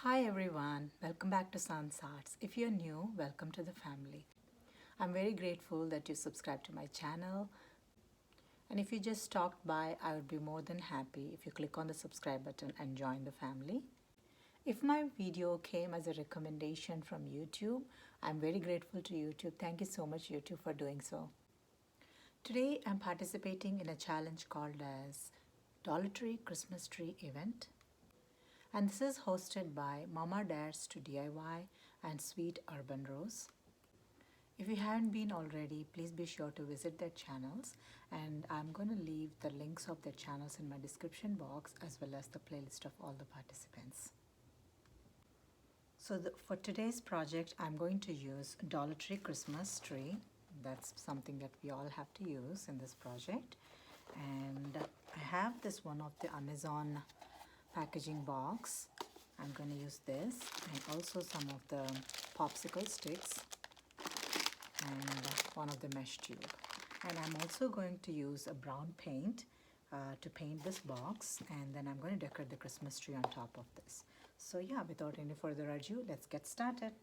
Hi everyone, welcome back to Sans Arts. If you're new, welcome to the family. I'm very grateful that you subscribed to my channel. And if you just stopped by, I would be more than happy if you click on the subscribe button and join the family. If my video came as a recommendation from YouTube, I'm very grateful to YouTube. Thank you so much, YouTube, for doing so. Today, I'm participating in a challenge called as Dollar Tree Christmas Tree Event. And this is hosted by Mama Dares to DIY and Sweet Urban Rose. If you haven't been already, please be sure to visit their channels, and I'm going to leave the links of their channels in my description box as well as the playlist of all the participants. So for today's project, I'm going to use Dollar Tree Christmas tree. That's something that we all have to use in this project. And I have this one of the Amazon packaging box. I'm going to use this, and also some of the popsicle sticks and one of the mesh tube. And I'm also going to use a brown paint to paint this box, and then I'm going to decorate the Christmas tree on top of this. So yeah, without any further ado, let's get started.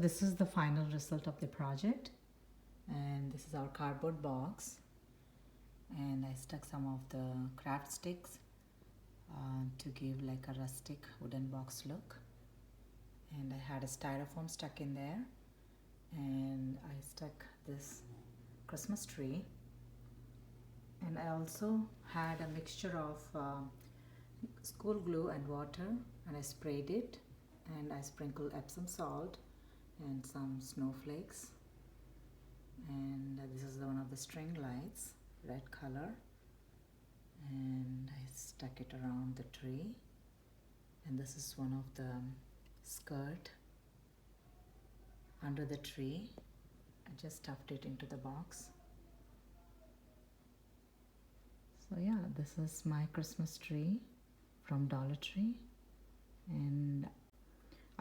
this is the final result of the project, and this is our cardboard box, and I stuck some of the craft sticks to give like a rustic wooden box look, and I had a styrofoam stuck in there, and I stuck this Christmas tree, and I also had a mixture of school glue and water, and I sprayed it, and I sprinkled Epsom salt and some snowflakes, and this is one of the string lights, red color, and I stuck it around the tree, and this is one of the skirt under the tree. I just stuffed it into the box. So yeah, this is my Christmas tree from Dollar Tree, and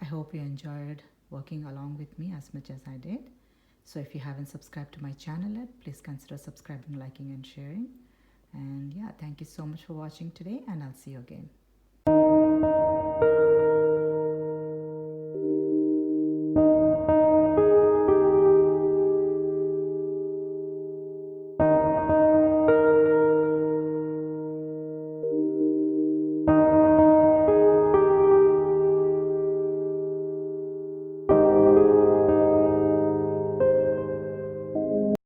I hope you enjoyed working along with me as much as I did. So if you haven't subscribed to my channel yet, please consider subscribing, liking and sharing. And yeah, thank you so much for watching today, and I'll see you again.